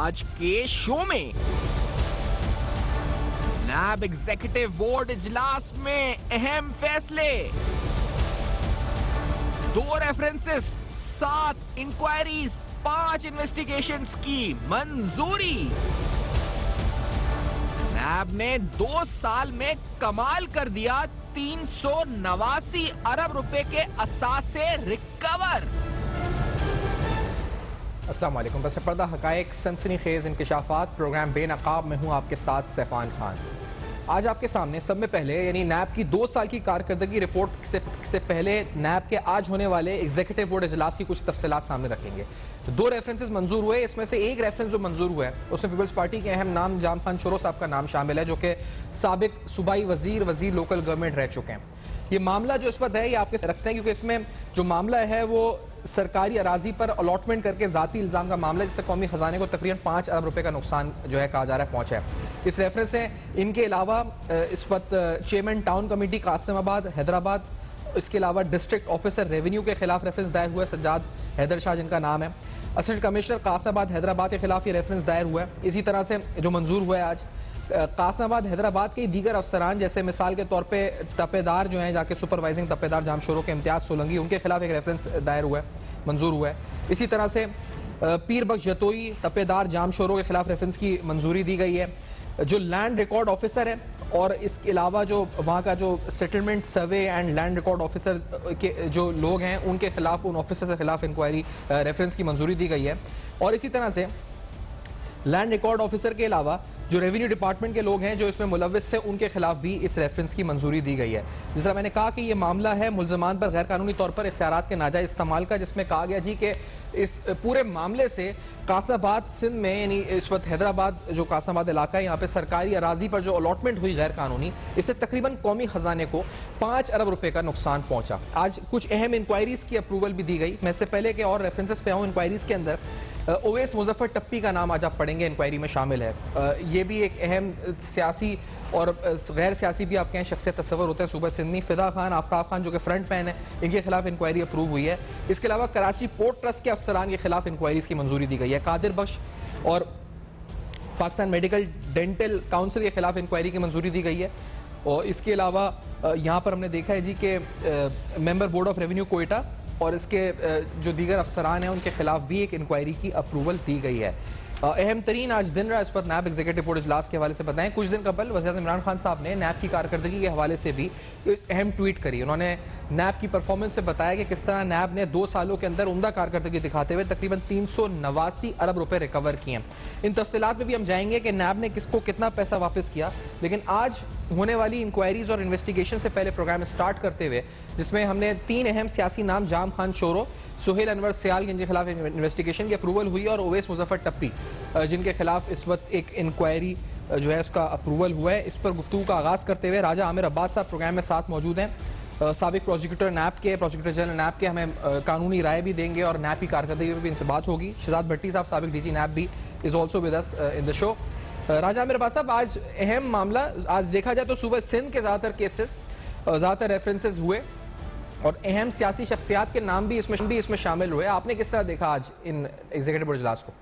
आज के शो में नैब एग्जीक्यूटिव बोर्ड इजलास में अहम फैसले, 2 रेफरेंसेस, 7 इंक्वायरीज, 5 इन्वेस्टिगेशंस की मंजूरी। नैब ने 2 साल में कमाल कर दिया, 389 अरब रुपए के असासे रिकवर। अस्सलाम वालेकुम। बस पर्दा हकायक सनसनीखेज इंकशाफात प्रोग्राम बेनकाब में हूँ आपके साथ सैफान खान। आज आपके सामने सब में पहले यानी नैब की 2 साल की कारकर्दगी रिपोर्ट से पहले नैब के आज होने वाले एग्जीक्यूटिव बोर्ड इजलास की कुछ तफसीलात सामने रखेंगे। 2 रेफरेंसेस मंजूर हुए, इसमें से एक रेफरेंस जो मंजूर हुआ है उसमें पीपल्स पार्टी के अहम नाम जाम खान शोरो साहब का नाम शामिल है, जो कि साबिक सूबाई वजीर लोकल गवर्नमेंट रह चुके हैं। ये मामला जो इस वक्त है ये आपके रखते हैं क्योंकि इसमें जो मामला है वो सरकारी अराजी पर अलॉटमेंट करके जाती इल्जाम का मामला है, जिससे कौमी खजाने को तकरीबन 5 अरब रुपए का नुकसान जो है कहा जा रहा है पहुंचा है। इस रेफरेंस से इनके अलावा इस वक्त chairman town committee Qasimabad Hyderabad, इसके अलावा डिस्ट्रिक्ट ऑफिसर रेवेन्यू के खिलाफ रेफरेंस दायर हुआ है, सज्जाद हैदर शाह जिनका नाम है। असिस्टेंट कमिश्नर कासिमाबाद हैदराबाद के खिलाफ ये रेफरेंस दायर हुआ है। इसी तरह से जो मंजूर हुआ है आज कासिमाबाद हैदराबाद के दीगर अफसरान, जैसे मिसाल के तौर पे तपेदार जो हैं जाके सुपरवाइजिंग तपेदार जामशोरों के इम्तियाज सोलंगी, उनके खिलाफ एक रेफरेंस दायर हुआ है, मंजूर हुआ है। इसी तरह से पीर बख्श जतोई तपेदार जामशोरों के खिलाफ रेफरेंस की मंजूरी दी गई है। जो लैंड रिकॉर्ड ऑफिसर है और इसके अलावा जो वहाँ का जो settlement survey and land record officer के जो लोग हैं उनके खिलाफ, उन ऑफिसर के खिलाफ इंक्वायरी रेफरेंस की मंजूरी दी गई है। और इसी तरह से लैंड रिकॉर्ड ऑफिसर के अलावा जो रेवेन्यू डिपार्टमेंट के लोग हैं जो इसमें मुलविस थे उनके खिलाफ भी इस रेफरेंस की मंजूरी दी गई है। जिस तरह मैंने कहा कि ये मामला है मुल्जमान पर गैर कानूनी तौर पर इख्तियारात के नाजायज इस्तेमाल का, जिसमें कहा गया जी कि इस पूरे मामले से कासाबाद सिंध में यानी इस वक्त हैदराबाद जो कासाबाद इलाका है यहाँ पे सरकारी अराजी पर जो अलॉटमेंट हुई गैर कानूनी, इससे तकरीबन कौमी खजाने को 5 अरब रुपए का नुकसान पहुंचा। आज कुछ अहम इंक्वायरीज की अप्रूवल भी दी गई। मैं इससे पहले के और रेफरेंसेस पे आऊँ, इंक्वायरीज के अंदर ओवैस मुजफ्फर टप्पी का नाम आज आप पढ़ेंगे इंक्वायरी में शामिल है। ये भी एक अहम सियासी और गैर सियासी भी आपके यहाँ शख्सियत तस्वर होते हैं। सूबा सिंधनी फिदा खान, आफ्ताब खान जो कि फ्रंट मैन है, इनके खिलाफ इंक्वायरी अप्रूव हुई है। इसके अलावा कराची पोर्ट ट्रस्ट के अफसरान के खिलाफ इंक्वायरीज की मंजूरी दी गई है। कादिर बख्श और पाकिस्तान मेडिकल डेंटल काउंसिल के खिलाफ इंक्वायरी की मंजूरी दी गई है। और इसके अलावा यहाँ पर हमने देखा है जी कि member board of revenue Quetta और इसके जो दीगर अफसरान हैं उनके खिलाफ भी एक इंक्वायरी की अप्रूवल दी गई है। अहम तरीन आज दिन रहा इस पर नैब एग्जीक्यूटिव बोर्ड इजलास के हवाले से बताएं। कुछ दिन कबल वज़ीर इमरान खान साहब ने नैब की कारकर्दगी के हवाले से भी अहम ट्वीट करी। उन्होंने नैब की परफॉर्मेंस से बताया कि किस तरह नैब ने 2 सालों के अंदर उम्दा कारकर्दगी दिखाते हुए तकरीबन 389 अरब रुपए रिकवर किए हैं। इन तफसीलात में भी हम जाएंगे कि नैब ने किसको कितना पैसा वापस किया। लेकिन आज होने वाली इंक्वायरीज और इन्वेस्टिगेशन से पहले प्रोग्राम स्टार्ट करते हुए जिसमें हमने 3 अहम सियासी नाम जाम खान शोरो, सुहेल अनवर सियाल जिनके खिलाफ इन्वेस्टिगेशन की अप्रूवल हुई और ओवैस मुजफ्फर टप्पी जिनके खिलाफ इस वक्त एक इंक्वायरी जो है उसका अप्रूवल हुआ है, इस पर गुफ्तगू का आगाज़ करते हुए राजा आमिर अब्बास साहब प्रोग्राम में साथ मौजूद हैं। साबिक प्रोसिक्यूटर नैब के, प्रोसिक्यूटर जनरल नैब के, हमें कानूनी राय भी देंगे और नैब की कारकर्दगी पर भी इनसे बात होगी। शहजाद भट्टी साहब साबिक डीजी नैब भी is also with us in the show. Raja Amir Abbas साहब, आज अहम मामला, आज देखा जाए तो सूबा सिंध के ज़्यादातर केसेस, ज़्यादातर रेफरेंसेज हुए और अहम सियासी शख्सियात के नाम भी इसमें शामिल हुए। आपने किस तरह देखा आज इन एग्जीक्यूटिव बोर्ड इजलास को?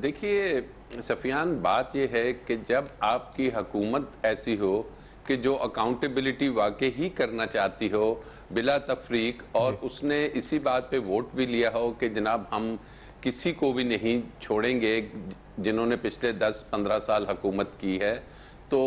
देखिए सफियान, बात यह है कि जब आपकी हुकूमत ऐसी हो कि जो अकाउंटेबिलिटी वाकई ही करना चाहती हो बिला तफरीक, और उसने इसी बात पे वोट भी लिया हो कि जनाब हम किसी को भी नहीं छोड़ेंगे जिन्होंने पिछले 10-15 साल हुकूमत की है, तो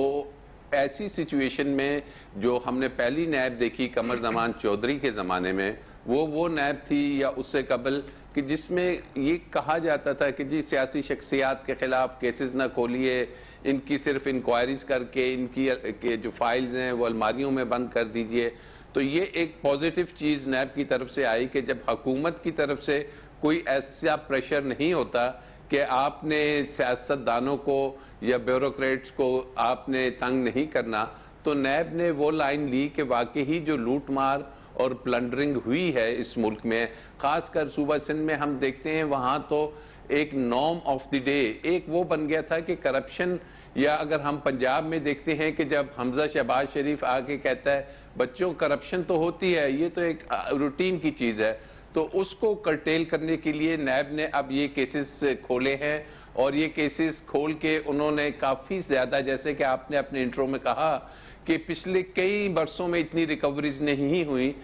ऐसी सिचुएशन में जो हमने पहली नैब देखी कमर जमान चौधरी के ज़माने में, वो नैब थी या उससे कबल कि जिसमें ये कहा जाता था कि जी सियासी शख्सियात के खिलाफ केसेस ना खोलिए, इनकी सिर्फ इंक्वायरीज करके इनकी के जो फाइल्स हैं वो अलमारियों में बंद कर दीजिए। तो ये एक पॉजिटिव चीज़ नैब की तरफ से आई कि जब हुकूमत की तरफ से कोई ऐसा प्रेशर नहीं होता कि आपने सियासतदानों को या ब्यूरोक्रेट्स को आपने तंग नहीं करना, तो नैब ने वो लाइन ली कि वाकई ही जो लूट मार और प्लंडरिंग हुई है इस मुल्क में, खासकर सूबा सिंध में हम देखते हैं, वहाँ तो एक नॉर्म ऑफ द डे एक वो बन गया था कि करप्शन, या अगर हम पंजाब में देखते हैं कि जब हमजा शहबाज शरीफ आके कहता है बच्चों करप्शन तो होती है, ये तो एक रूटीन की चीज़ है, तो उसको कर्टेल करने के लिए नैब ने अब ये केसेस खोले हैं और ये केसेस खोल के उन्होंने काफ़ी ज़्यादा, जैसे कि आपने अपने इंट्रो में कहा कि पिछले कई वर्षों में इतनी रिकवरीज नहीं हुई,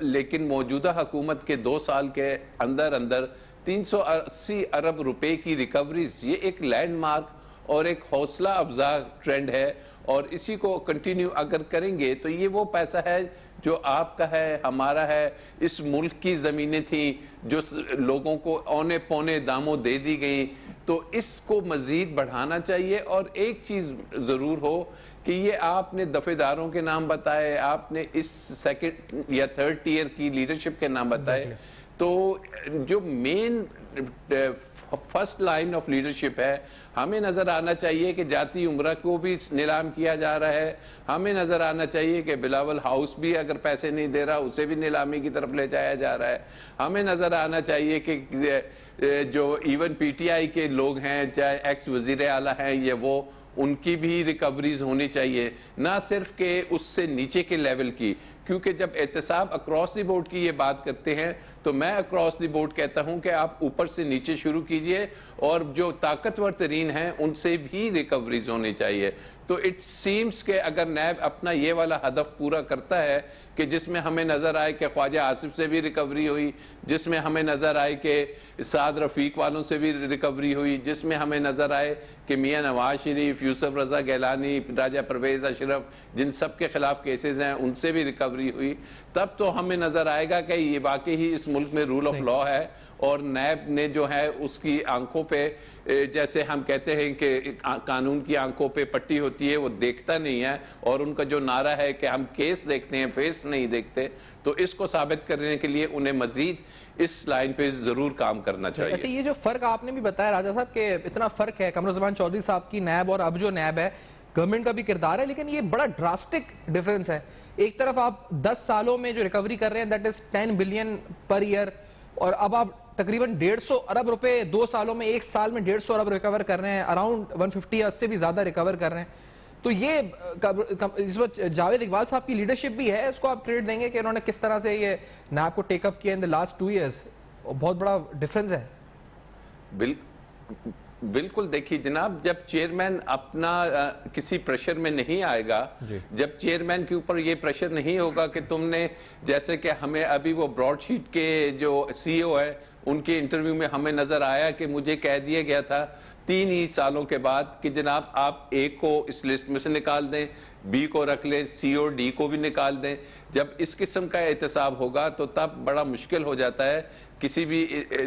लेकिन मौजूदा हुकूमत के 2 साल के अंदर अंदर 380 अरब रुपए की रिकवरीज, ये एक लैंडमार्क और एक हौसला अफजा ट्रेंड है। और इसी को कंटिन्यू अगर करेंगे तो ये वो पैसा है जो आपका है, हमारा है, इस मुल्क की ज़मीनें थी जो लोगों को औने पौने दामों दे दी गई, तो इसको मज़ीद बढ़ाना चाहिए। और एक चीज़ ज़रूर हो कि ये आपने दफेदारों के नाम बताए, आपने इस सेकंड या थर्ड टियर की लीडरशिप के नाम बताए, तो जो main first line of leadership है, हमें नजर आना चाहिए कि जाती उम्र को भी नीलाम किया जा रहा है। हमें नजर आना चाहिए कि बिलावल हाउस भी अगर पैसे नहीं दे रहा उसे भी नीलामी की तरफ ले जाया जा रहा है। हमें नजर आना चाहिए कि जो इवन पीटीआई के लोग हैं, चाहे एक्स वजीर आला हैं या वो, उनकी भी रिकवरीज होनी चाहिए, ना सिर्फ के उससे नीचे के लेवल की। क्योंकि जब एहतसाब अक्रॉस द बोर्ड की ये बात करते हैं तो मैं अक्रॉस द बोर्ड कहता हूं कि आप ऊपर से नीचे शुरू कीजिए और जो ताकतवर तरीन हैं उनसे भी रिकवरीज होनी चाहिए। तो इट सीम्स के अगर नैब अपना ये वाला हदफ पूरा करता है कि जिसमें हमें नजर आए कि ख्वाजा आसिफ से भी रिकवरी हुई, जिसमें हमें नजर आए कि साद रफीक वालों से भी रिकवरी हुई, जिसमें हमें नजर आए कि मियां नवाज शरीफ, यूसुफ रजा गैलानी, राजा परवेज अशरफ, जिन सब के खिलाफ केसेस हैं, उनसे भी रिकवरी हुई, तब तो हमें नजर आएगा कि ये वाकई ही इस मुल्क में रूल ऑफ लॉ है। और नैब ने जो है उसकी आंखों पे, जैसे हम कहते हैं कि कानून की आंखों पे पट्टी होती है, वो देखता नहीं है। और उनका जो नारा है कि हम केस देखते हैं, फेस नहीं देखते, तो इसको साबित करने के लिए उन्हें मजीद इस लाइन पे जरूर काम करना चाहिए। अच्छा, ये जो फर्क आपने भी बताया राजा साहब कि इतना फर्क है कमरुज़्ज़मान चौधरी साहब की नैब और अब जो नैब है, गवर्नमेंट का भी किरदार है, लेकिन ये बड़ा ड्रास्टिक डिफरेंस है। एक तरफ आप 10 सालों में जो रिकवरी कर रहे हैं that is 10 billion per year, और अब आप तकरीबन 150 अरब रुपए 2 सालों में, 1 साल में 150 अरब रिकवर कर रहे हैं, अराउंड 150 या उससे भी ज्यादा रिकवर कर रहे हैं। तो ये इस वक्त जावेद इकबाल साहब की लीडरशिप भी है, उसको आप क्रेडिट देंगे कि उन्होंने किस तरह से ये नैब को टेकअप किया इन द लास्ट 2 years। बहुत बड़ा डिफरेंस है। बिल्कुल। देखिए जनाब, जब चेयरमैन अपना किसी प्रेशर में नहीं आएगा, जब चेयरमैन के ऊपर ये प्रेशर नहीं होगा कि तुमने, जैसे कि हमें अभी वो ब्रॉडशीट के जो सीईओ है उनके इंटरव्यू में हमें नजर आया कि मुझे कह दिया गया था 3 ही सालों के बाद कि जनाब आप ए को इस लिस्ट में से निकाल दें, बी को रख लें, सी और डी को भी निकाल दें। जब इस किस्म का एहतसाब होगा तो तब बड़ा मुश्किल हो जाता है किसी भी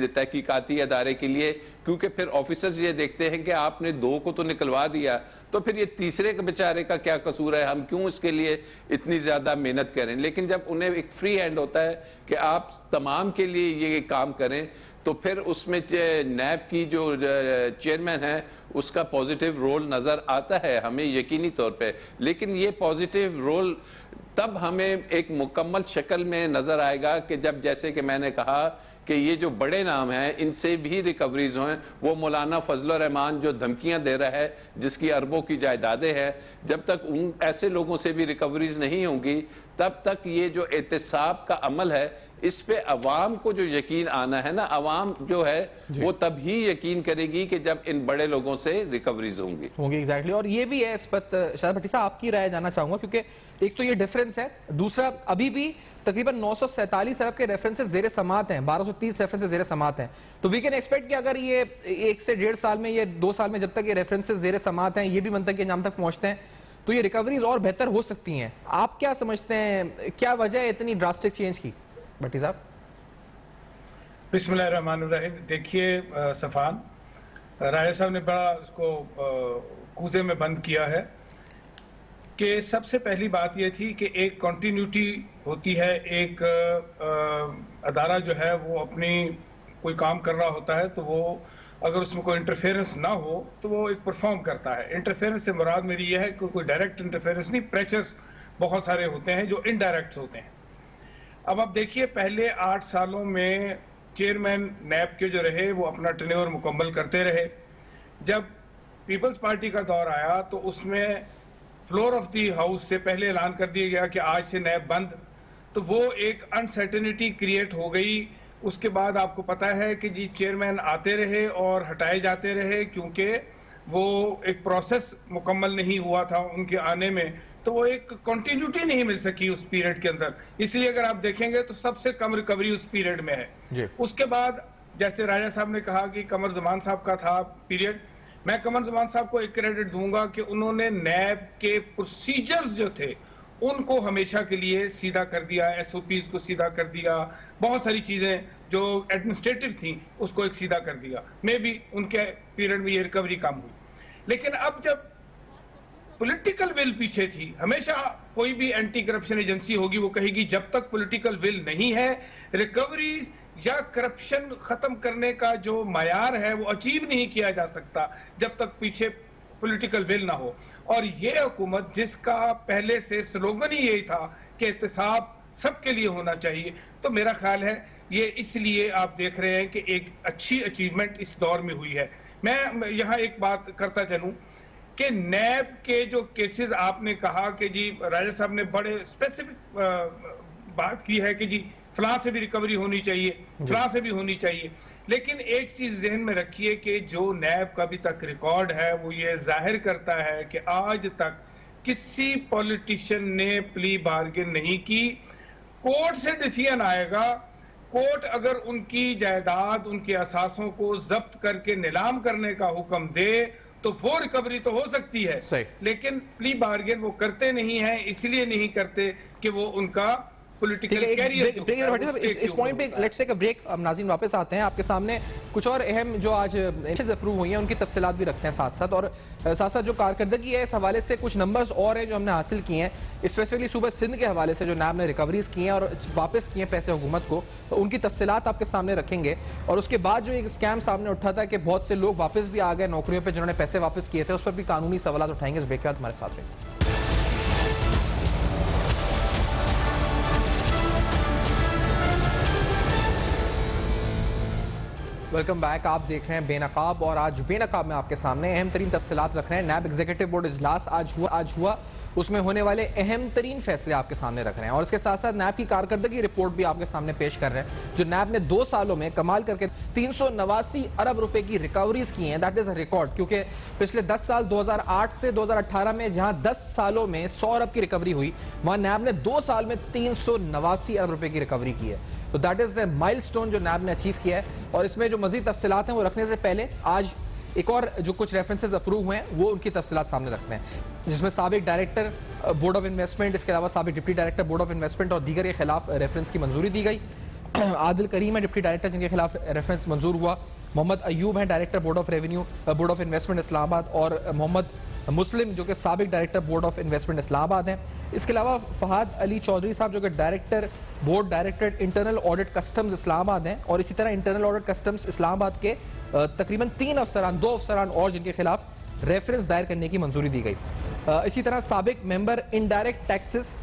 तहकीकाती अदारे के लिए, क्योंकि फिर ऑफिसर्स ये देखते हैं कि आपने 2 को तो निकलवा दिया, तो फिर ये तीसरे के बेचारे का क्या कसूर है, हम क्यों इसके लिए इतनी ज्यादा मेहनत करें। लेकिन जब उन्हें एक फ्री हैंड होता है कि आप तमाम के लिए ये काम करें, तो फिर उसमें नैब की जो चेयरमैन है उसका पॉजिटिव रोल नजर आता है हमें यकीनी तौर पे। लेकिन ये पॉजिटिव रोल तब हमें एक मुकम्मल शक्ल में नजर आएगा कि जब, जैसे कि मैंने कहा कि ये जो बड़े नाम हैं इनसे भी रिकवरीज हों। वो मौलाना फजल रहमान जो धमकियां दे रहा है, जिसकी अरबों की जायदादें हैं, जब तक उन ऐसे लोगों से भी रिकवरीज नहीं होंगी तब तक ये जो एहतसाब का अमल है इस पे अवाम को जो यकीन आना है ना, अवाम जो है वो तभी यकीन करेगी कि जब इन बड़े लोगों से रिकवरीज होंगी। एग्जैक्टली। और ये भी है इस पर शायद भट्टी साहब आपकी राय जानना चाहूंगा, क्योंकि एक तो ये डिफरेंस है, दूसरा अभी भी तकरीबन 947 अरब के रेफरेंसेस जेर समात हैं, 1230 रेफरेंसेस जेर समात हैं। तो वी कैन एक्सपेक्ट कि अगर ये 1 से 1.5 साल में, ये 2 साल में जब तक ये रेफरेंसेस जेर समात हैं, ये भी मंतक के अंजाम तक पहुंचते हैं, तो ये रिकवरीज और बेहतर हो सकती हैं। आप क्या समझते हैं, क्या वजह है इतनी ड्रास्टिक चेंज की भट्टी साहब? बिस्मिल्लाहिर्रहमानिर्रहीम। देखिए सफान, राय साहब ने बड़ा उसको कूजे में बंद किया है कि सबसे पहली बात यह थी कि एक कंटिन्यूटी होती है, एक अदारा जो है वो अपनी कोई काम कर रहा होता है तो वो अगर उसमें कोई इंटरफेरेंस ना हो तो वो एक परफॉर्म करता है। इंटरफेरेंस से मुराद मेरी यह है कि कोई डायरेक्ट इंटरफेरेंस नहीं, प्रेशर्स बहुत सारे होते हैं जो इनडायरेक्ट होते हैं। अब आप देखिए पहले 8 सालों में चेयरमैन नैब के जो रहे वो अपना टेन्योर मुकम्मल करते रहे। जब पीपल्स पार्टी का दौर आया तो उसमें फ्लोर ऑफ दी हाउस से पहले ऐलान कर दिया गया कि आज से नैब बंद, तो वो एक अनसर्टेनिटी क्रिएट हो गई उसके बाद आपको पता है कि जी चेयरमैन आते रहे और हटाए जाते रहे, क्योंकि वो एक प्रोसेस मुकम्मल नहीं हुआ था उनके आने में, तो वो एक कंटिन्यूटी नहीं मिल सकी उस पीरियड के अंदर। इसलिए अगर आप देखेंगे तो सबसे कम रिकवरी उस पीरियड में है। उसके बाद जैसे राजा साहब ने कहा कि कमर जमान साहब का था पीरियड, मैं कमर जमान साहब को एक क्रेडिट दूंगा कि उन्होंने नैब के प्रोसीजर्स जो थे उनको हमेशा के लिए सीधा कर दिया, एसओपीज को सीधा कर दिया, बहुत सारी चीजें जो एडमिनिस्ट्रेटिव थी उसको एक सीधा कर दिया। मे भी उनके पीरियड में ये रिकवरी कम हुई। लेकिन अब जब पॉलिटिकल विल पीछे थी, हमेशा कोई भी एंटी करप्शन एजेंसी होगी वो कहेगी जब तक पॉलिटिकल विल नहीं है, रिकवरीज या करप्शन खत्म करने का जो मायार है वो अचीव नहीं किया जा सकता जब तक पीछे पॉलिटिकल विल ना हो। और ये हुकूमत जिसका पहले से स्लोगन ही यही था कि एहतसाब सबके लिए होना चाहिए, तो मेरा ख्याल है ये इसलिए आप देख रहे हैं कि एक अच्छी अचीवमेंट इस दौर में हुई है। मैं यहाँ एक बात करता चलूं कि नैब के जो केसेस आपने कहा कि जी राजा साहब ने बड़े स्पेसिफिक बात की है कि जी फलां से भी रिकवरी होनी चाहिए, फलां से भी होनी चाहिए, लेकिन एक चीज जहन में रखिए कि जो नैब का अभी तक रिकॉर्ड है वो ये जाहिर करता है कि आज तक किसी पॉलिटिशियन ने प्ली बार्गेन नहीं की। कोर्ट से डिसीजन आएगा, कोर्ट अगर उनकी जायदाद, उनके असासों को जब्त करके नीलाम करने का हुक्म दे तो वो रिकवरी तो हो सकती है, लेकिन प्ली बार्गेन वो करते नहीं है। इसलिए नहीं करते कि वो उनका पॉलिटिकल कैरियर। इस पॉइंट पे लेट्स टेक अ ब्रेक। अब नाज़रीन वापस आते हैं आपके सामने कुछ और अहम जो आज अप्रूव हुई हैं उनकी तफसीलात भी रखते हैं साथ साथ, और साथ साथ जो कारकर्दगी है इस हवाले से कुछ नंबर्स और हैं जो हमने हासिल किए हैं, स्पेसिफिकली सूबा सिंध के हवाले से जो नैब ने रिकवरीज की हैं और वापस किए हैं पैसे हुकूमत को, तो उनकी तफसीलात आपके सामने रखेंगे। और उसके बाद जो एक स्कैम सामने उठा था कि बहुत से लोग वापस भी आ गए नौकरियों पर जिन्होंने पैसे वापस किए थे, उस पर भी कानूनी सवाल उठाएंगे। इस ब्रेक के बाद हमारे साथ रहेंगे। Welcome back. आप देख रहे हैं बेनकाब, और आज बेनकाब में आपके सामने अहम तरीन तफसीलात रख रहे हैं। नैब एग्जीक्यूटिव बोर्ड इजलास आज हुआ उसमें होने वाले अहम तरीन फैसले आपके सामने रख रहे हैं, और इसके साथ साथ नैब की कारकर्दगी रिपोर्ट भी आपके सामने पेश कर रहे हैं, जो नैब ने 2 सालों में कमाल करके 389 अरब रुपए की रिकवरीज की हैं। दैट इज अ रिकॉर्ड, क्योंकि पिछले 10 साल 2008 से 2018 में जहां 10 सालों में 100 अरब की रिकवरी हुई, वहां नैब ने 2 साल में 389 अरब रुपए की रिकवरी की है। तो दैट इज ए माइलस्टोन जो नैब ने अचीव किया है। और इसमें जो मजीद तफसीलात हैं वो रखने से पहले आज एक और जो कुछ रेफरेंसेज अप्रूव हुए हैं वो उनकी तफसीलात सामने रखते हैं, जिसमें साबिक डायरेक्टर बोर्ड ऑफ इन्वेस्टमेंट, इसके अलावा साबिक deputy director board of investment और दीगर के खिलाफ रेफरेंस की मंजूरी दी गई। आदिल करीम है डिप्टी डायरेक्टर जिनके खिलाफ रेफरेंस मंजूर हुआ, मोहम्मद अयूब हैं director board of revenue board of investment Islamabad, और मोहम्मद मुस्लिम जो कि साबिक director board of investment Islamabad हैं। इसके अलावा फहाद अली चौधरी साहब जो कि director board director internal audit customs Islamabad हैं, और इसी तरह इंटरनल ऑडिट कस्टम्स इस्लामाबाद के तकरीबन 2 अफसरान और जिनके खिलाफ रेफरेंस दायर करने की मंजूरी दी गई। इसी तरह साबिक member indirect taxes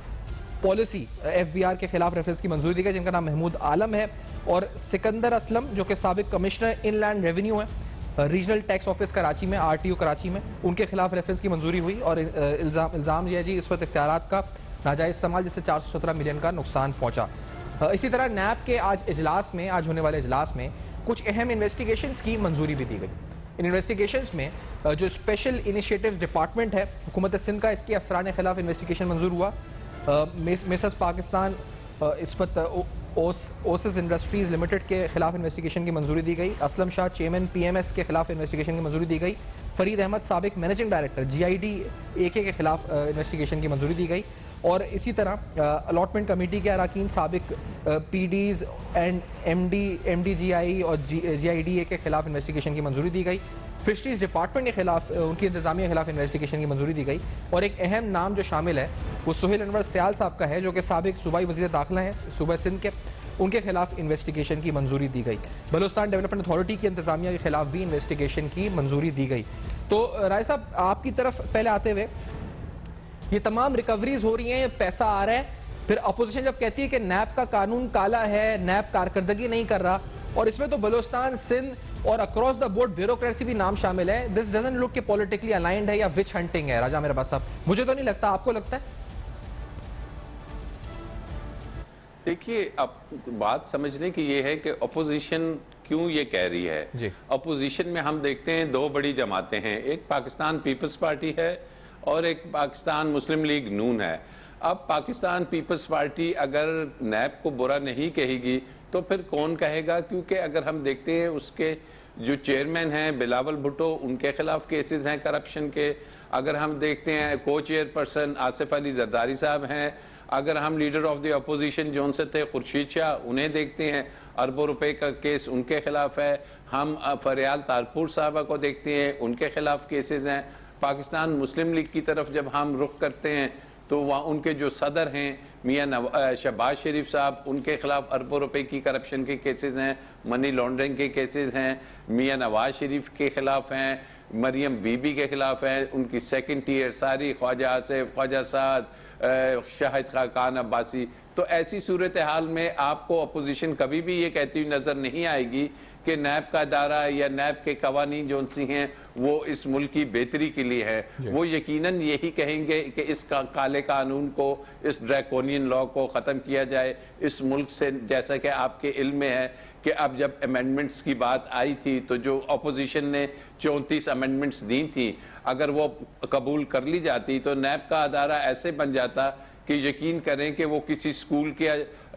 policy FBR के खिलाफ रेफरेंस की मंजूरी दी गई, जिनका नाम महमूद आलम है, और सिकंदर असलम जो कि साबिक कमिश्नर इनलैंड रेवेन्यू है रीजनल टैक्स ऑफिस कराची में, RTO कराची में, उनके खिलाफ रेफरेंस की मंजूरी हुई। और इल्ज़ाम यह जी इस वक्त इख्तियारात का नाजायज़ इस्तेमाल जिससे 417 मिलियन का नुकसान पहुंचा। इसी तरह नैब के आज होने वाले इजलास में कुछ अहम इन्वेस्टिगेशंस की मंजूरी भी दी गई। इन इन्वेस्टिगेशंस में जो स्पेशल इनिशिएटिव्स डिपार्टमेंट है हुकूमत सिंध का, इसके अफसरान के खिलाफ इन्वेस्टिगेशन मंजूर हुआ। मेसर्स पाकिस्तान इस्पत ओसिस इंडस्ट्रीज लिमिटेड के खिलाफ इन्वेस्टिगेशन की मंजूरी दी गई। असलम शाह चेयरमैन PMS के खिलाफ इन्वेस्टिगेशन की मंजूरी दी गई। फरीद अहमद साबिक मैनेजिंग डायरेक्टर GID AK के खिलाफ इन्वेस्टिगेशन की मंजूरी दी गई। और इसी तरह अलॉटमेंट कमेटी के अरकान साबिक PDs एंड MDGI और GIDA के खिलाफ इन्वेस्टिगेशन की मंजूरी दी गई। फिशरीज डिपार्टमेंट के खिलाफ उनकी इंतजामिया के खिलाफ इन्वेस्टिगेशन की मंजूरी दी गई। और एक अहम नाम जो शामिल है वो सुहेल अनवर सयाल साहब का है, जो कि साबिक सूबाई वज़ीर दाखिला हैं सूबा सिंध के, उनके खिलाफ इन्वेस्टिगेशन की मंजूरी दी गई। बलूचिस्तान डेवलपमेंट अथॉरिटी की इंतजामिया के खिलाफ भी इन्वेस्टिगेशन की मंजूरी दी गई। तो राय साहब आपकी तरफ पहले आते हुए, ये तमाम रिकवरीज हो रही हैं, पैसा आ रहा है, फिर अपोजिशन जब कहती है कि नैब का कानून काला है, नैब कारकर्दगी नहीं कर रहा, और इसमें तो बलूचिस्तान सिंध और अक्रॉस द बोर्ड ब्यूरोक्रेसी भी नाम शामिल है, दिस डजंट लुक के पॉलिटिकली अलाइंड है या विच हंटिंग है। राजा मेरे पास साहब, मुझे तो नहीं लगता, आपको लगता है? देखिए, अब बात समझने की ये है कि अपोजिशन क्यों ये कह रही है। अपोजिशन में हम देखते हैं दो बड़ी जमातें हैं, एक पाकिस्तान पीपल्स पार्टी है और एक पाकिस्तान मुस्लिम लीग नून है। अब पाकिस्तान पीपल्स पार्टी अगर नैब को बुरा नहीं कहेगी तो फिर कौन कहेगा, क्योंकि अगर हम देखते हैं उसके जो चेयरमैन हैं बिलावल भुट्टो, उनके खिलाफ केसेस हैं करप्शन के। अगर हम देखते हैं को चेयरपर्सन आसिफ अली जरदारी साहब हैं, अगर हम leader of the opposition zone से थे खुर्शीद शाह, उन्हें देखते हैं, अरबों रुपए का केस उनके खिलाफ है। हम फरियाल तारपुर साहबा को देखते हैं, उनके खिलाफ केसेस हैं। पाकिस्तान मुस्लिम लीग की तरफ जब हम रुख करते हैं तो वहाँ उनके जो सदर हैं मियाँ शहबाज शरीफ साहब, उनके खिलाफ अरबों रुपए की करप्शन के केसेस हैं, मनी लॉन्ड्रिंग के केसेस हैं। मियाँ नवाज शरीफ के खिलाफ हैं, मरियम बीबी के खिलाफ हैं, उनकी सेकंड टीयर सारी, ख्वाजा आसिफ, ख्वाजा साद, शाहिद खान अब्बासी। तो ऐसी सूरत हाल में आपको अपोजिशन कभी भी ये कहती हुई नजर नहीं आएगी कि नैब का दायरा या नैब के कवानीन जो सी हैं वो इस मुल्क की बेहतरी के लिए है। वो यकीनन यही कहेंगे कि इस काले कानून को, इस ड्रैकोनियन लॉ को ख़त्म किया जाए इस मुल्क से। जैसा कि आपके इल्म में है कि अब जब अमेंडमेंट्स की बात आई थी तो जो अपोजिशन ने 34 अमेंडमेंट्स दी थी, अगर वो कबूल कर ली जाती तो नैब का अदारा ऐसे बन जाता कि यकीन करें कि वो किसी स्कूल के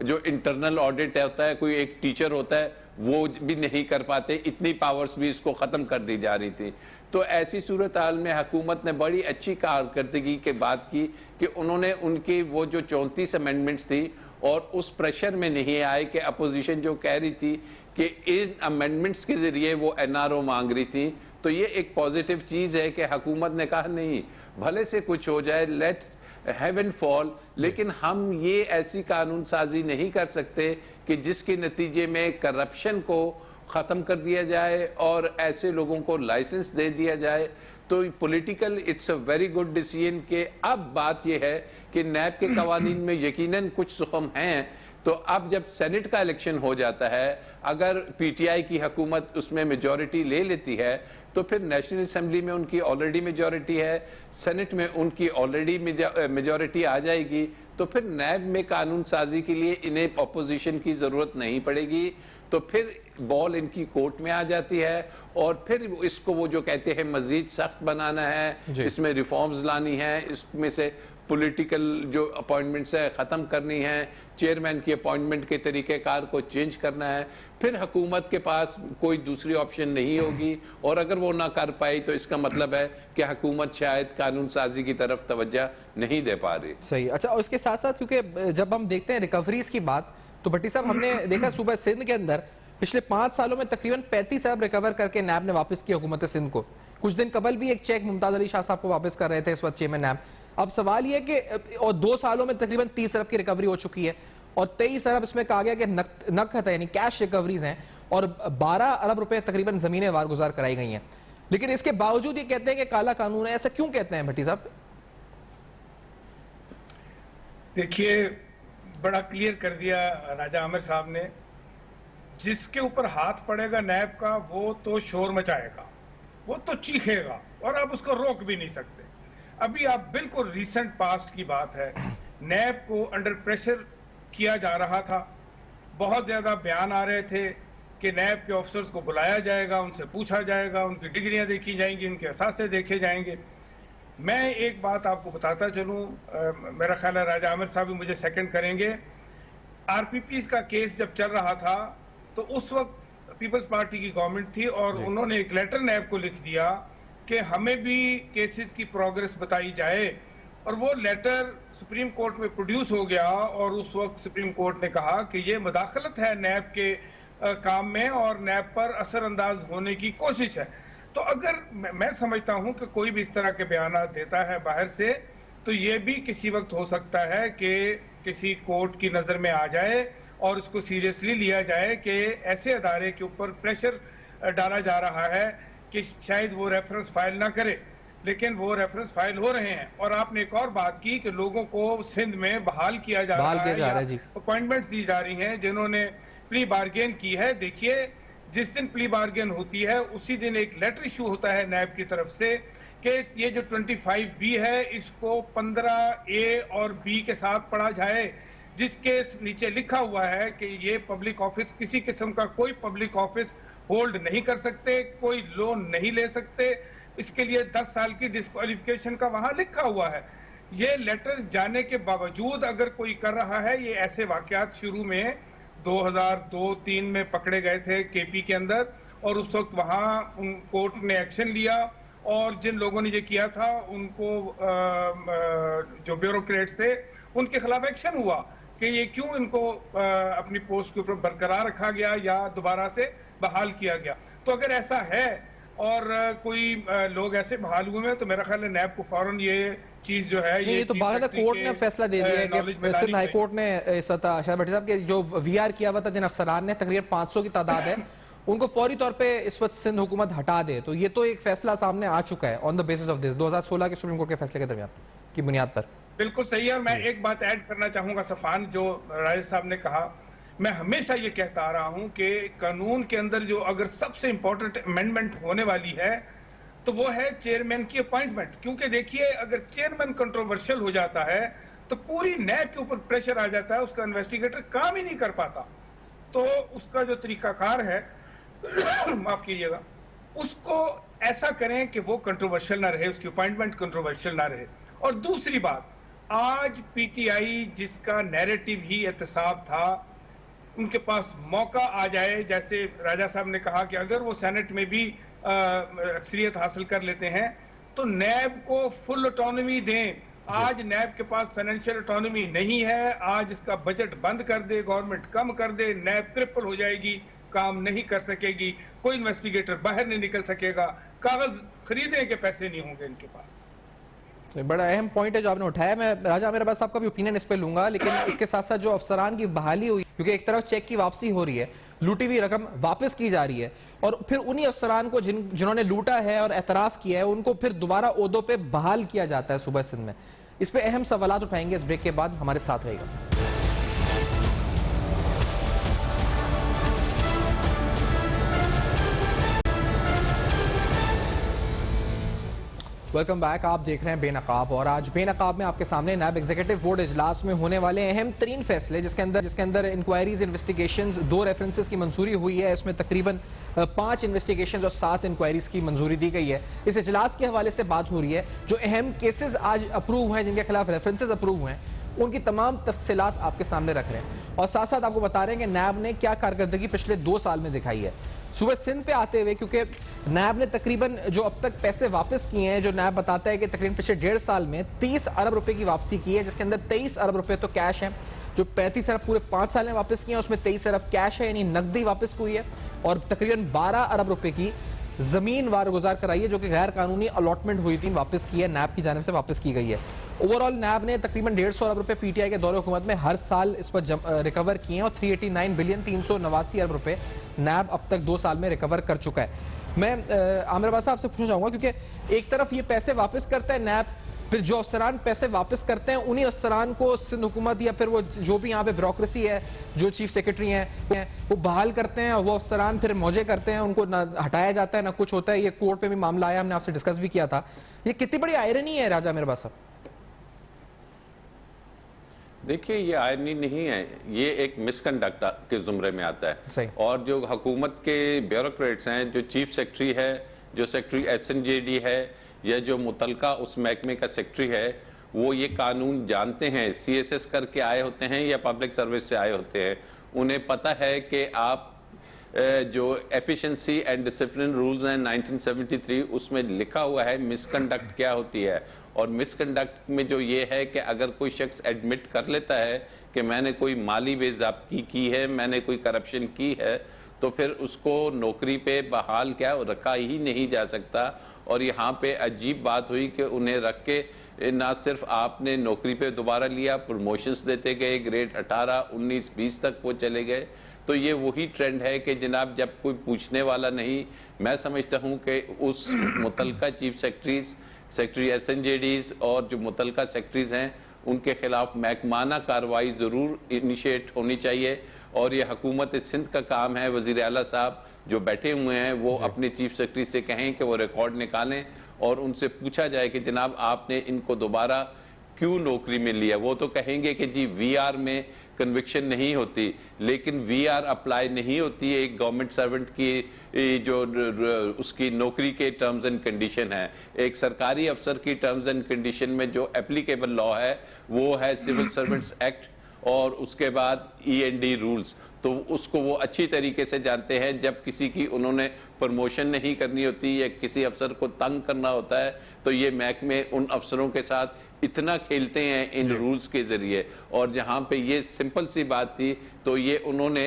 जो इंटरनल ऑडिट होता है, कोई एक टीचर होता है वो भी नहीं कर पाते, इतनी पावर्स भी इसको ख़त्म कर दी जा रही थी। तो ऐसी सूरत हाल में हुकूमत ने बड़ी अच्छी कारकर्दगी के बात की कि उन्होंने उनकी वो जो 34 अमेंडमेंट्स थी और उस प्रेशर में नहीं आए कि अपोजिशन जो कह रही थी कि इन अमेंडमेंट्स के जरिए वो एनआरओ मांग रही थी। तो ये एक पॉजिटिव चीज़ है कि हुकूमत ने कहा नहीं, भले से कुछ हो जाए, लेट हेवन फॉल, लेकिन हम ये ऐसी कानून साजी नहीं कर सकते कि जिसके नतीजे में करप्शन को ख़त्म कर दिया जाए और ऐसे लोगों को लाइसेंस दे दिया जाए। तो political it's a very good decision कि अब बात यह है कि नैब के कवानीन में यकीनन कुछ सुखम हैं। तो अब जब सेनेट का इलेक्शन हो जाता है, अगर पीटीआई की हुकूमत उसमें मेजॉरिटी ले लेती है तो फिर नेशनल असेंबली में उनकी ऑलरेडी मेजॉरिटी है, सेनेट में उनकी ऑलरेडी मेजॉरिटी आ जाएगी। तो फिर नैब में कानून साजी के लिए इन्हें अपोजिशन की जरूरत नहीं पड़ेगी। तो फिर बॉल इनकी कोर्ट में आ जाती है और फिर इसको वो जो कहते हैं मजीद सख्त बनाना है, इसमें रिफॉर्म्स लानी है, इसमें से पॉलिटिकल जो अपॉइंटमेंट्स है ख़त्म करनी है, चेयरमैन की अपॉइंटमेंट के तरीक़ेकार को चेंज करना है। फिर हुकूमत के पास कोई दूसरी ऑप्शन नहीं होगी और अगर वो ना कर पाई तो इसका मतलब है कि हुकूमत शायद कानून साजी की तरफ तवज्जो नहीं दे पा रही। सही। अच्छा, और इसके साथ साथ क्योंकि जब हम देखते हैं रिकवरीज की बात, तो भट्टी साहब हमने देखा सुबह सिंध के अंदर पिछले 5 सालों में तकरीबन 35 अरब रिकवर करके नैब ने वापस किया हुकूमत सिंध को। कुछ दिन कबल भी एक चेक मुमताज अली शाह साहब को वापस कर रहे थे इस वक्त चेयरमैन नैब। अब सवाल यह कि और 2 सालों में तकरीबन 30 अरब की रिकवरी हो चुकी है और 23 अरब इसमें कहा गया कि नकद है, यानी कैश रिकवरीज हैं, और 12 अरब रुपए तकरीबन जमीनें वारगुजार कराई गई हैं। लेकिन इसके बावजूद ये कहते हैं कि काला कानून है। ऐसा क्यों कहते हैं भट्टी साहब? देखिए, बड़ा क्लियर कर दिया राजा आमिर साहब ने, जिसके ऊपर हाथ पड़ेगा नैब का वो तो शोर मचाएगा, वो तो चीखेगा और आप उसको रोक भी नहीं सकते। अभी आप बिल्कुल रिसेंट पास्ट की बात है, नैब को अंडर प्रेशर किया जा रहा था, बहुत ज्यादा बयान आ रहे थे कि नैब के ऑफिसर्स को बुलाया जाएगा, उनसे पूछा जाएगा, उनकी डिग्रियां देखी जाएंगी, उनके असासे देखे जाएंगे। मैं एक बात आपको बताता चलूं, मेरा ख्याल है राजा आमिर साहब भी मुझे सेकंड करेंगे। आरपीपी का केस जब चल रहा था तो उस वक्त पीपल्स पार्टी की गवर्नमेंट थी और उन्होंने एक लेटर नैब को लिख दिया कि हमें भी केसेस की प्रोग्रेस बताई जाए, और वो लेटर सुप्रीम कोर्ट में प्रोड्यूस हो गया और उस वक्त सुप्रीम कोर्ट ने कहा कि ये मुदाखलत है नैब के काम में और नैब पर असरअंदाज होने की कोशिश है। तो अगर मैं समझता हूं कि कोई भी इस तरह के बयान देता है बाहर से, तो ये भी किसी वक्त हो सकता है कि किसी कोर्ट की नजर में आ जाए और इसको सीरियसली लिया जाए कि ऐसे अदारे के ऊपर प्रेशर डाला जा रहा है कि शायद वो रेफरेंस फाइल ना करे, लेकिन वो रेफरेंस फाइल हो रहे हैं। और आपने एक और बात की कि लोगों को सिंध में बहाल किया जा रहा है, अपॉइंटमेंट्स दी जा रही हैं जिन्होंने प्ली बार्गेन की है। देखिए, जिस दिन प्ली बार्गेन होती है उसी दिन एक लेटर इशू होता है नैब की तरफ से कि ये जो 25B है इसको 15A और B के साथ पढ़ा जाए, जिसके नीचे लिखा हुआ है कि ये पब्लिक ऑफिस, किसी किस्म का कोई पब्लिक ऑफिस होल्ड नहीं कर सकते, कोई लोन नहीं ले सकते, इसके लिए 10 साल की डिस्क्वालिफिकेशन का वहां लिखा हुआ है। ये लेटर जाने के बावजूद अगर कोई कर रहा है, ये ऐसे वाकयात शुरू में 2002-03 में पकड़े गए थे केपी के अंदर, और उस वक्त वहां कोर्ट ने एक्शन लिया और जिन लोगों ने ये किया था उनको जो ब्यूरोक्रेट्स थे उनके खिलाफ एक्शन हुआ कि ये क्यों इनको अपनी पोस्ट के ऊपर बरकरार रखा गया या दोबारा से बहाल किया गया। तो अगर ऐसा है और कोई लोग ऐसे बहाल हुए हैं तो मेरा ख्याल है नैब को फौरन ये चीज जो है ये तो बाकायदा कोर्ट ने फैसला दे दिया है कि सिंध हाई कोर्ट ने शाहद भट्टी साहब के जो वीआर किया हुआ था जिन अफसरान ने, तकरीबन 500 की तादाद है, उनको फौरी तौर पे इस वक्त सिंध हुकूमत हटा दे। तो ये तो एक फैसला सामने आ चुका है on the basis of this 2016 के सुप्रीम कोर्ट के फैसले के दरमियान की बुनियाद पर। बिल्कुल सही है। मैं एक बात ऐड करना चाहूंगा सफान, जो राय साहब ने कहा, मैं हमेशा ये कहता आ रहा हूं कि कानून के अंदर जो अगर सबसे इंपॉर्टेंट अमेंडमेंट होने वाली है तो वो है चेयरमैन की अपॉइंटमेंट। क्योंकि देखिए, अगर चेयरमैन कंट्रोवर्शियल हो जाता है तो पूरी नैब के ऊपर प्रेशर आ जाता है, उसका इन्वेस्टिगेटर काम ही नहीं कर पाता। तो उसका जो तरीकाकार है माफ कीजिएगा, उसको ऐसा करें कि वो कंट्रोवर्शियल ना रहे, उसकी अपॉइंटमेंट कंट्रोवर्शियल ना रहे। और दूसरी बात, आज पीटीआई जिसका नैरेटिव ही एहतसाब था, उनके पास मौका आ जाए, जैसे राजा साहब ने कहा कि अगर वो सेनेट में भी अक्सरियत हासिल कर लेते हैं तो नैब को फुल ऑटोनॉमी दें। आज नैब के पास फाइनेंशियल ऑटोनॉमी नहीं है, आज इसका बजट बंद कर दे, गवर्नमेंट कम कर दे, नैब क्रिपल हो जाएगी, काम नहीं कर सकेगी, कोई इन्वेस्टिगेटर बाहर नहीं निकल सकेगा, कागज खरीदने के पैसे नहीं होंगे इनके पास। तो बड़ा अहम पॉइंट है जो आपने उठाया। मैं राजा मेरे पास आपका भी ओपिनियन इस पे लूंगा, लेकिन इसके साथ साथ जो अफसरान की बहाली हुई, क्योंकि एक तरफ चेक की वापसी हो रही है, लूटी हुई रकम वापस की जा रही है, और फिर उन्हीं अफसरान को जिन्होंने लूटा है और एतराफ किया है उनको फिर दोबारा ओहदों पे बहाल किया जाता है सूबा सिंध में। इस पे अहम सवालात उठाएंगे इस ब्रेक के बाद, हमारे साथ रहेगा। Welcome back. आप देख रहे हैं बेनकाब, और आज बेनकाब में आपके सामने नायब एग्जीक्यूटिव बोर्ड इजलास में होने वाले अहम तरीन फैसले, जिसके अंदर इंक्वायरीज, इन्वेस्टिगेशंस, 2 रेफरेंसेस की मंजूरी हुई है। इसमें तकरीबन 5 इन्वेस्टिगेशंस और 7 इंक्वायरीज की मंजूरी दी गई है। इस इजलास के हवाले से बात हो रही है। जो अहम केसेस आज अप्रूव हैं, जिनके खिलाफ रेफरेंसेस अप्रूव हुए हैं, उनकी तमाम तफसीलात आपके सामने रख रहे हैं, और साथ साथ आपको बता रहे हैं कि नैब ने क्या कारकर्दगी पिछले 2 साल में दिखाई है। सूबे सिंध पे आते हुए, क्योंकि नैब ने तकरीबन जो अब तक पैसे वापस किए हैं, जो नैब बताता है कि तकरीबन पिछले 1.5 साल में 30 अरब रुपए की वापसी की है, जिसके अंदर 23 अरब रुपए तो कैश है, जो 35 अरब पूरे 5 साल में वापस किए हैं, उसमें 23 अरब कैश है, यानी नकदी वापस हुई है, और तकरीबन 12 अरब रुपए की जमीन वारगुजार कराई है, जो कि गैर कानूनी अलॉटमेंट हुई थी, वापस की है, नैब की जानिब से वापस की गई है। ओवरऑल नैब ने तकरीबन 150 अरब रुपए पीटीआई के दौरे हुकूमत में हर साल इस पर रिकवर किए हैं, और 389 बिलियन 389 अरब रुपए नैब अब तक 2 साल में रिकवर कर चुका है। मैं आमिर अब्बास साहब से पूछना चाहूंगा, क्योंकि एक तरफ ये पैसे वापस करता है नैब, फिर जो अफसरान पैसे वापस करते हैं उन्हीं अफसरान को सिंध हुकूमत या फिर वो जो भी यहाँ पे ब्यूरोक्रेसी है, जो चीफ सेक्रेटरी हैं, वो बहाल करते हैं, और वो अफसरान फिर मौजे करते हैं, उनको ना हटाया जाता है ना कुछ होता है। ये कोर्ट पे भी मामला आया, हमने आपसे डिस्कस भी किया था। ये कितनी बड़ी आयरनी है राजा मेरे पास? देखिए, ये आयरनी नहीं है, ये एक मिसकंडक्ट के जुमरे में आता है। सही। और जो हुकूमत के ब्यूरोक्रेट्स हैं, जो चीफ सेक्रेटरी है, जो सेक्रेटरी SNJD है, या जो मुतलका उस महकमे का सेक्रेटरी है, वो ये कानून जानते हैं, CSS करके आए होते हैं या पब्लिक सर्विस से आए होते हैं। उन्हें पता है कि आप जो एफिशिएंसी एंड डिसिप्लिन रूल्स हैं 1973, उसमें लिखा हुआ है मिसकंडक्ट क्या होती है। और मिसकंडक्ट में जो ये है कि अगर कोई शख्स एडमिट कर लेता है कि मैंने कोई माली बेज़ाब्ती की है, मैंने कोई करप्शन की है, तो फिर उसको नौकरी पे बहाल क्या रखा ही नहीं जा सकता। और यहाँ पे अजीब बात हुई कि उन्हें रख के ना सिर्फ आपने नौकरी पे दोबारा लिया, प्रमोशंस देते गए, ग्रेड 18, 19, 20 तक वो चले गए। तो ये वही ट्रेंड है कि जनाब जब कोई पूछने वाला नहीं, मैं समझता हूँ कि उस मुतलका चीफ सेक्रेटरी SNJDs और जो मुतलका सेक्रेटरीज हैं, उनके खिलाफ महकमाना कार्रवाई ज़रूर इनिशिएट होनी चाहिए। और ये हुकूमत सिंध का काम है, वज़ीर आला साहब जो बैठे हुए हैं वो अपने चीफ सेक्रेटरी से कहें कि वो रिकॉर्ड निकालें और उनसे पूछा जाए कि जनाब आपने इनको दोबारा क्यों नौकरी में लिया। वो तो कहेंगे कि जी VR में कन्विक्शन नहीं होती, लेकिन वीआर अप्लाई नहीं होती है एक गवर्नमेंट सर्वेंट की जो उसकी नौकरी के टर्म्स एंड कंडीशन है। एक सरकारी अफसर की टर्म्स एंड कंडीशन में जो एप्लीकेबल लॉ है वो है सिविल सर्वेंट्स एक्ट और उसके बाद END रूल्स। तो उसको वो अच्छी तरीके से जानते हैं। जब किसी की उन्होंने प्रमोशन नहीं करनी होती या किसी अफसर को तंग करना होता है तो ये महकमे उन अफसरों के साथ इतना खेलते हैं इन रूल्स के जरिए। और जहां पे ये सिंपल सी बात थी तो ये उन्होंने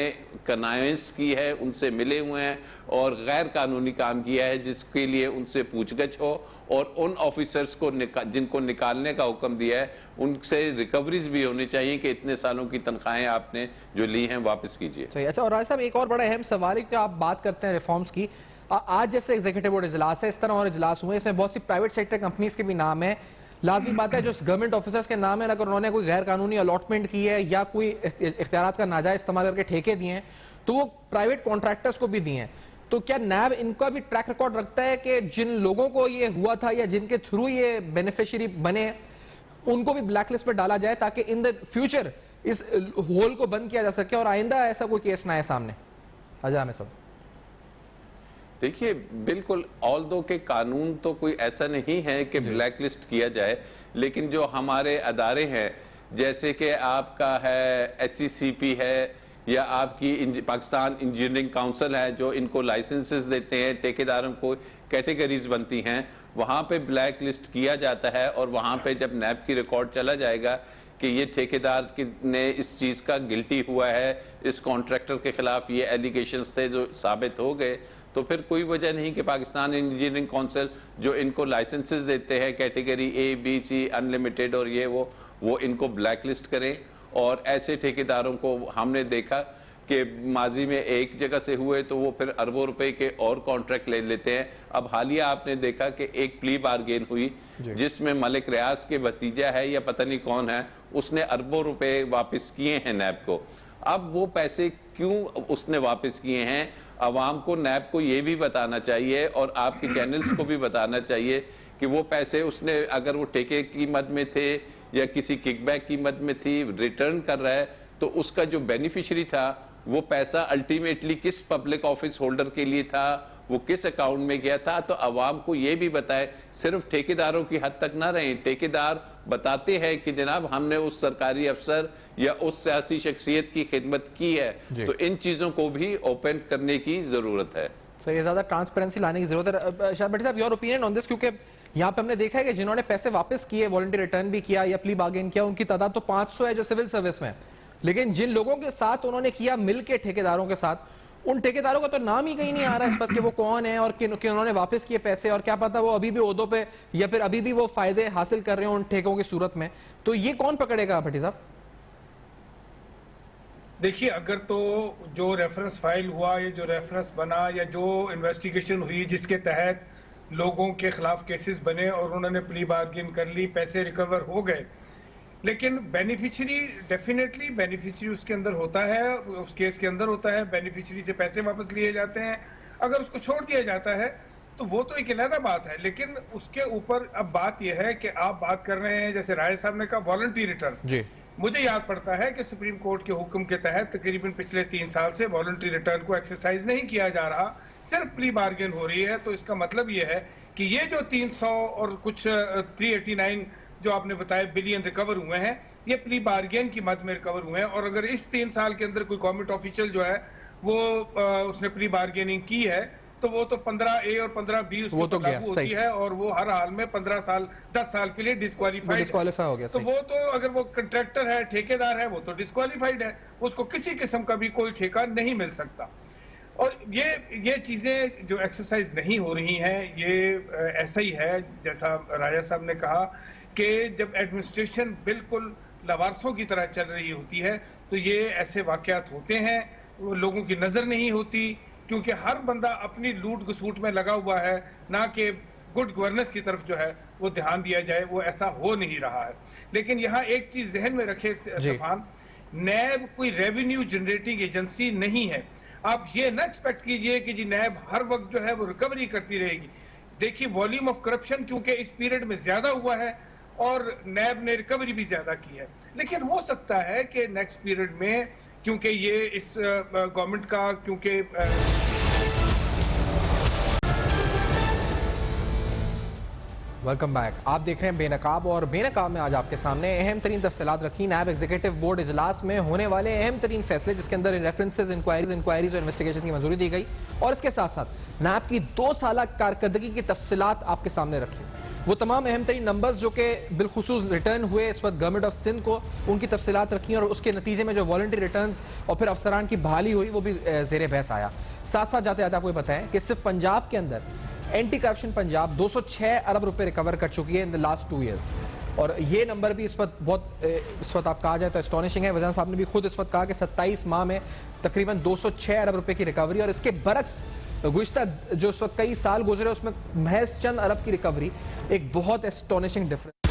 कनाइंस की है, उनसे मिले हुए हैं और गैर कानूनी काम किया है जिसके लिए उनसे पूछगछ हो और उन ऑफिसर्स को जिनको निकालने का हुक्म दिया है उनसे रिकवरीज भी होनी चाहिए कि इतने सालों की तनख्वाहें आपने जो ली हैं वापस कीजिए। तो अच्छा, और राय साहब एक और बड़ा अहम सवाल है कि आप बात करते हैं रिफॉर्म्स की, आज जैसे एग्जीक्यूटिव बोर्ड इजलास है इस तरह और इजलास हुए, इसमें बहुत सी प्राइवेट सेक्टर कंपनीज के भी नाम है। लाजिम बात है जो गवर्नमेंट ऑफिसर्स के नाम है अगर उन्होंने कोई गैर कानूनी अलॉटमेंट की है या कोई इख्तियारात का नाजायज इस्तेमाल करके ठेके दिए हैं तो वो प्राइवेट कॉन्ट्रैक्टर्स को भी दिए हैं। तो क्या नैब इनका भी ट्रैक रिकॉर्ड रखता है कि जिन लोगों को ये हुआ था या जिनके थ्रू ये बेनिफिशियरी बने उनको भी ब्लैकलिस्ट पर डाला जाए ताकि इन द फ्यूचर इस होल को बंद किया जा सके और आइंदा ऐसा कोई केस ना आए सामने? अजय सब देखिए, बिल्कुल ऑल्दो के कानून तो कोई ऐसा नहीं है कि ब्लैकलिस्ट किया जाए, लेकिन जो हमारे अदारे हैं जैसे कि आपका है HCCP है या आपकी पाकिस्तान इंजीनियरिंग काउंसिल है जो इनको लाइसेंसेस देते हैं, ठेकेदारों को कैटेगरीज बनती हैं, वहां पे ब्लैक लिस्ट किया जाता है और वहां पे जब नैब की रिकॉर्ड चला जाएगा कि ये ठेकेदार ने इस चीज का गिल्टी हुआ है, इस कॉन्ट्रैक्टर के खिलाफ ये एलिगेशंस थे जो साबित हो गए, तो फिर कोई वजह नहीं कि पाकिस्तान इंजीनियरिंग काउंसिल जो इनको लाइसेंसेस देते हैं category A, B, C unlimited और ये वो इनको ब्लैक लिस्ट करें। और ऐसे ठेकेदारों को हमने देखा कि माजी में एक जगह से हुए तो वो फिर अरबों रुपए के और कॉन्ट्रैक्ट ले लेते हैं। अब हालिया आपने देखा कि एक प्ली बारगेन हुई जिसमें मलिक रियाज के भतीजा है या पता नहीं कौन है, उसने अरबों रुपए वापस किए हैं नैब को। अब वो पैसे क्यों उसने वापस किए हैं, अवाम को नैब को ये भी बताना चाहिए और आपके चैनल्स को भी बताना चाहिए कि वो पैसे उसने अगर वो ठेके की मद में थे या किसी किकबैक की मद में थी रिटर्न कर रहा है तो उसका जो बेनिफिशियरी था वो पैसा अल्टीमेटली किस पब्लिक ऑफिस होल्डर के लिए था, वो किस अकाउंट में गया था। तो अवाम को ये भी बताए, सिर्फ ठेकेदारों की हद तक ना रहे। ठेकेदार बताते हैं कि जनाब हमने उस सरकारी अफसर या उस सियासी शख्सियत की खिदमत की है, तो इन चीजों को भी ओपन करने की जरूरत है। तो ये ज्यादा ट्रांसपेरेंसी लाने की जरूरत है। शाह भट्टी साहब, योर ओपिनियन ऑन दिस, क्योंकि यहाँ पे हमने देखा है कि जिन्होंने पैसे वापस किए, वॉलंटरी रिटर्न भी किया या प्ली बार्गेन किया, उनकी तादाद तो 500 है जो सिविल सर्विस में, लेकिन जिन लोगों के साथ उन्होंने किया मिल के ठेकेदारों के साथ, उन ठेकेदारों का तो नाम ही कहीं नहीं आ रहा इस पर कि वो कौन है और कि उन्होंने वापस किए पैसे, और क्या पता वो अभी भी ओहदों पे या फिर अभी भी वो फायदे हासिल कर रहे हो उन ठेकों की सूरत में। तो ये कौन पकड़ेगा भट्टी साहब? देखिए, अगर तो जो रेफरेंस फाइल हुआ या जो रेफरेंस बना या जो इन्वेस्टिगेशन हुई जिसके तहत लोगों के खिलाफ केसेस बने और उन्होंने प्ली बार्गेन कर ली, पैसे रिकवर हो गए, लेकिन बेनिफिशियरी डेफिनेटली बेनिफिशियरी उसके अंदर होता है, उस केस के अंदर होता है, बेनिफिशियरी से पैसे वापस लिए जाते हैं। अगर उसको छोड़ दिया जाता है तो वो तो एक अलग बात है, लेकिन उसके ऊपर अब बात यह है कि आप बात कर रहे हैं जैसे राय साहब ने कहा वॉलंटरी रिटर्न जी। मुझे याद पड़ता है कि सुप्रीम कोर्ट के हुक्म के तहत तकरीबन पिछले 3 साल से वॉलंटरी रिटर्न को एक्सरसाइज नहीं किया जा रहा, सिर्फ प्ली बार्गेन हो रही है। तो इसका मतलब यह है कि ये जो 300 और कुछ 389 जो आपने बताया बिलियन रिकवर हुए हैं, ये प्ली बार्गेन की मद में रिकवर हुए हैं। और अगर इस 3 साल के अंदर कोई गवर्नमेंट ऑफिशियल जो है वो उसने प्ली बार्गेनिंग की है तो वो तो 15A और 15B उसको तो लागू होती है और वो हर हाल में 15 साल 10 साल के लिए डिस्क्वालीफाइड हो गया। तो वो तो अगर वो कंट्रैक्टर है, ठेकेदार है, वो तो डिस्क्वालीफाइड है, उसको किसी किस्म का भी कोई ठेका नहीं मिल सकता। और ये चीजें जो एक्सरसाइज नहीं हो रही हैं, ये ऐसा ही है जैसा राजा साहब ने कहा कि जब एडमिनिस्ट्रेशन बिल्कुल लवारसों की तरह चल रही होती है तो ये ऐसे वाकयात होते हैं, वो लोगों की नजर नहीं होती क्योंकि हर बंदा अपनी लूट घसूट में लगा हुआ है, ना कि गुड गवर्नेंस की तरफ जो है वो ध्यान दिया जाए, वो ऐसा हो नहीं रहा है। लेकिन यहाँ एक चीज जहन में रखे सफान, नैब कोई रेवेन्यू जनरेटिंग एजेंसी नहीं है। आप ये ना एक्सपेक्ट कीजिए कि जी नैब हर वक्त जो है वो रिकवरी करती रहेगी। देखिए, वॉल्यूम ऑफ करप्शन क्योंकि इस पीरियड में ज्यादा हुआ है और नैब ने रिकवरी भी ज्यादा की है। लेकिन हो सकता है कि नेक्स्ट पीरियड में, क्योंकि ये इस गवर्नमेंट का क्योंकि वेलकम बैक। आप देख रहे हैं बेनकाब, और बेनकाब में आज आपके सामने अहम तरीन तफसीलात रखी नैब एग्जीक्यूटिव बोर्ड इजलास में होने वाले अहम तरीन फैसले, जिसके अंदर रेफरेंसेज, इंक्वायरीज और इन्वेस्टिगेशन की मंजूरी दी गई, और इसके साथ साथ नैब की 2 साल कारकर्दगी की तफसीलात आपके सामने रखी। वो तमाम अहम तरीन नंबर्स जो कि बिलखुसूस रिटर्न हुए इस वक्त गवर्नमेंट ऑफ सिंध को, उनकी तफसीलात रखी, और उसके नतीजे में जो वॉलंटरी रिटर्न्स और फिर अफसरान की बहाली हुई वो भी जेर बहस आया। साथ साथ जाते जाते आपको बताएं कि सिर्फ पंजाब के अंदर एंटी करप्शन पंजाब 206 अरब रुपए रिकवर कर चुकी है इन द लास्ट 2 ईयर्स, और ये नंबर भी इस वक्त आप कहा जाए तो एस्टॉनिशिंग है। वज़ीर साहब ने भी खुद इस वक्त कहा कि 27 माह में तकरीबन 206 अरब रुपए की रिकवरी, और इसके बरक्स गुज़िश्ता जो इस वक्त कई साल गुजरे उसमें महज चंद अरब की रिकवरी, एक बहुत एस्टॉनिशिंग डिफरेंस।